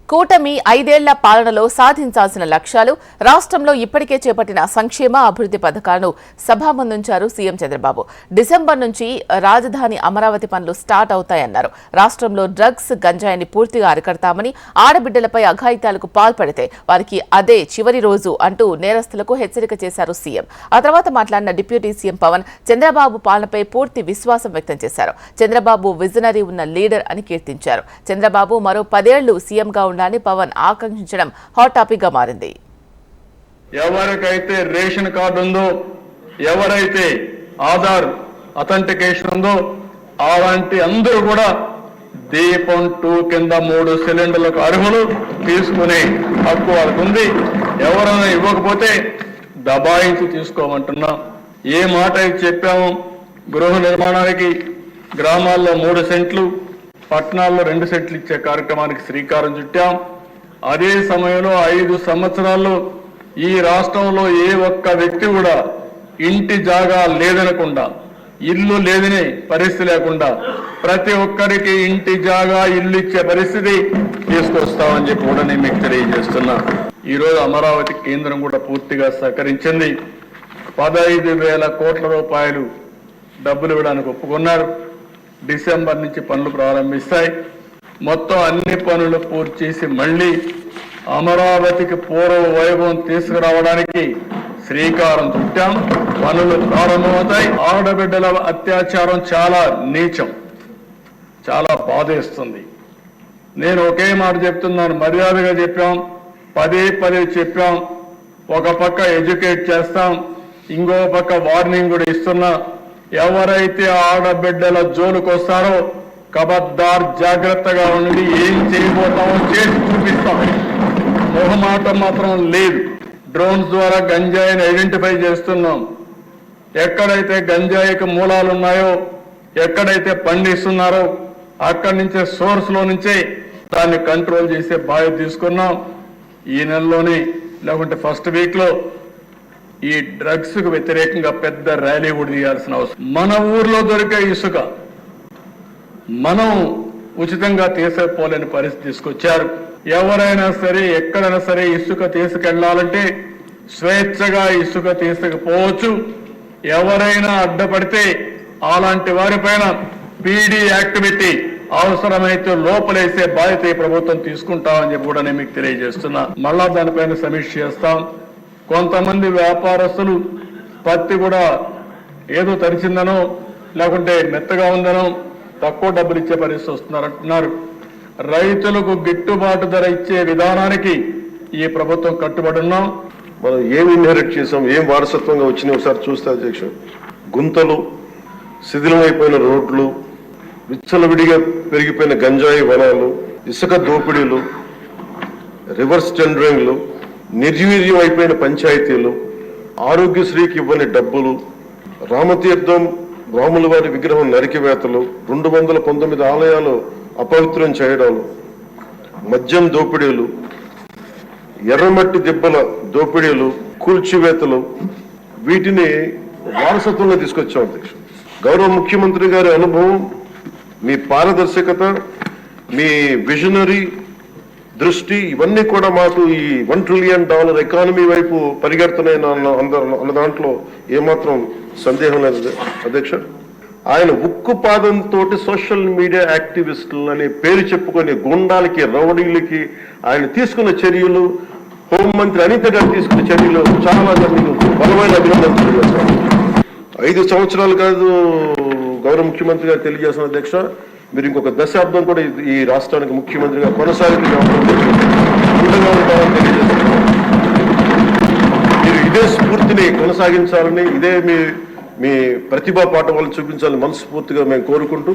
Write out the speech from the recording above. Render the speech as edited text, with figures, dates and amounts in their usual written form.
కూటమి 5 ఏళ్ల పాలనలో సాధించాల్సిన లక్ష్యాలు, రాష్ట్రంలో ఇప్పటికే చేపట్టిన సంక్షేమ అభివృద్ధి పథకాలను సభాముందుంచారు సీఎం చంద్రబాబు. డిసెంబర్ నుంచి రాజధాని అమరావతి పనులు స్టార్ట్ అవుతాయన్నారు. రాష్ట్రంలో డ్రగ్స్, గంజాయిని పూర్తిగా అరికడతామని, ఆడబిడ్డలపై అఘాయిత్యాలకు పాల్పడితే వారికి అదే చివరి రోజు అంటూ నేరస్తులకు హెచ్చరిక చేశారు సీఎం. ఆ తర్వాత మాట్లాడిన డిప్యూటీ సీఎం పవన్ చంద్రబాబు పాలనపై పూర్తి విశ్వాసం వ్యక్తం చేశారు. చంద్రబాబు విజనరీ ఉన్న లీడర్ అని కీర్తించారు. చంద్రబాబు మరో 10 ఏళ్లు సీఎంగా ఉండాలని పవన్ ఆకాంక్షించడం హాట్ టాపిక్ గా మారింది. ఎవరికైతే రేషన్ కార్డు ఉందో, ఎవరైతే ఆధార్ అథెంటికేషన్ ఉందో, అలాంటి అందరూ కూడా దీపం 2 కింద 3 సిలిండర్లకు అర్హులు, తీసుకునే హక్కు వాళ్ళకు ఉంది. ఎవరైనా ఇవ్వకపోతే దబాయించి తీసుకోమంటున్నాం. ఏ మాట అయితే చెప్పాము, గృహ నిర్మాణానికి గ్రామాల్లో 3 సెంట్లు, పట్టణాల్లో 2 సెంట్లు ఇచ్చే కార్యక్రమానికి శ్రీకారం చుట్టాం. అదే సమయంలో 5 సంవత్సరాల్లో ఈ రాష్ట్రంలో ఏ ఒక్క వ్యక్తి కూడా ఇంటి జాగా లేదనకుండా, ఇల్లు లేదని పరిస్థితి లేకుండా ప్రతి ఒక్కరికి ఇంటి జాగా, ఇల్లు ఇచ్చే పరిస్థితి తీసుకొస్తామని చెప్పి కూడా నేను మీకు తెలియజేస్తున్నా. ఈరోజు అమరావతి కేంద్రం కూడా పూర్తిగా సహకరించింది. 15,000 కోట్ల రూపాయలు డబ్బులు ఇవ్వడానికి ఒప్పుకున్నారు. డిసెంబర్ నుంచి పనులు ప్రారంభిస్తాయి. మొత్తం అన్ని పనులు పూర్తి చేసి మళ్ళీ అమరావతికి పూర్వ వైభవం తీసుకురావడానికి శ్రీకారం చుట్టాం. పనులు ప్రారంభమవుతాయి. ఆడబిడ్డల అత్యాచారం చాలా నీచం, చాలా బాధేస్తుంది. నేను ఒకే మాట చెప్తున్నాను, మర్యాదగా చెప్పాం, పదే చెప్పాం. ఒక పక్క ఎడ్యుకేట్ చేస్తాం, ఇంకో పక్క వార్నింగ్ కూడా ఇస్తున్నా. ఎవరైతే ఆడబిడ్డల జోలుకు వస్తారో కబద్దార్, జాగ్రత్తగా ఉండి ఏం చేయబోతామో చేసి చూపిస్తాం. మొహమాటం మాత్రం లేదు. డ్రోన్స్ ద్వారా గంజాయిని ఐడెంటిఫై చేస్తున్నాం. ఎక్కడైతే గంజాయికి మూలాలు ఉన్నాయో, ఎక్కడైతే పండిస్తున్నారో అక్కడి నుంచే, సోర్స్ లో నుంచే దాన్ని కంట్రోల్ చేసే బాధ్యత తీసుకున్నాం. ఈ నెలలోనే లేకుంటే ఫస్ట్ వీక్ లో ఈ డ్రగ్స్ కు వ్యతిరేకంగా పెద్ద ర్యాలీ కూడా తీయాల్సిన అవసరం. మన ఊర్లో దొరికే ఇసుక మనం ఉచితంగా తీసుకుపోలేని పరిస్థితి తీసుకొచ్చారు. ఎవరైనా సరే, ఎక్కడైనా సరే ఇసుక తీసుకెళ్లాలంటే స్వేచ్ఛగా ఇసుక తీసుకుపోవచ్చు. ఎవరైనా అడ్డపడితే అలాంటి వారిపైన పీడీ యాక్టివిటీ అవసరమైతే లోపలేసే బాధ్యత ఈ ప్రభుత్వం తీసుకుంటామని చెప్పి కూడా నేను మీకు తెలియజేస్తున్నా. మళ్ళా దానిపైన సమీక్ష చేస్తాం. కొంతమంది వ్యాపారస్తులు పత్తి కూడా ఏదో తరిచిందనో, లేకుంటే మెత్తగా ఉందనో తక్కువ డబ్బులు ఇచ్చే పరిస్థితి వస్తున్నారంటున్నారు. రైతులకు గిట్టుబాటు ధర ఇచ్చే విధానానికి ఈ ప్రభుత్వం కట్టుబడి ఉన్నాం. మనం ఏం ఇన్హెరిట్ చేసాం, ఏం వారసత్వంగా వచ్చినాయి ఒకసారి చూస్తే అధ్యక్ష, గుంతలు, శిథిలమైపోయిన రోడ్లు, విచ్చలవిడిగా పెరిగిపోయిన గంజాయి వనాలు, ఇసుక దోపిడీలు, రివర్స్ టెండరింగ్లు, నిర్వీర్యం అయిపోయిన పంచాయతీలు, ఆరోగ్యశ్రీకి ఇవ్వని డబ్బులు, రామతీర్థం రాముల వారి విగ్రహం నరికివేతలు, 219 ఆలయాలు అపవిత్రం చేయడాలు, మద్యం దోపిడీలు, ఎర్రమట్టి దిబ్బల దోపిడీలు, కూల్చివేతలు, వీటిని వారసత్వంగా తీసుకొచ్చాం అధ్యక్ష. గౌరవ ముఖ్యమంత్రి గారి అనుభవం, మీ పారదర్శకత, మీ విజనరీ దృష్టి, ఇవన్నీ కూడా మాకు ఈ $1 ట్రిలియన్ ఎకానమీ వైపు పరిగెడుతున్నాయి అన్న దాంట్లో ఏమాత్రం సందేహం లేదు అధ్యక్ష. ఆయన ఉక్కు పాదంతో సోషల్ మీడియా యాక్టివిస్టులు అనే పేరు చెప్పుకొని గుండాలకి, రౌడీలకి ఆయన తీసుకున్న చర్యలు, హోంమంత్రి అనిత గారు తీసుకున్న చర్యలు చాలా బలమైన అభినందనలు తెలియజేస్తాను. 5 సంవత్సరాలు కాదు గౌరవ ముఖ్యమంత్రి గారు తెలియజేస్తున్న అధ్యక్ష, మీరు ఇంకొక దశాబ్దం కూడా ఈ రాష్ట్రానికి ముఖ్యమంత్రిగా కొనసాగుతుంటామని తెలియజేస్తున్నారు. మీరు ఇదే స్ఫూర్తిని కొనసాగించాలని, ఇదే మీ ప్రతిభా పాఠవాలను చూపించాలని మనస్ఫూర్తిగా మేము కోరుకుంటూ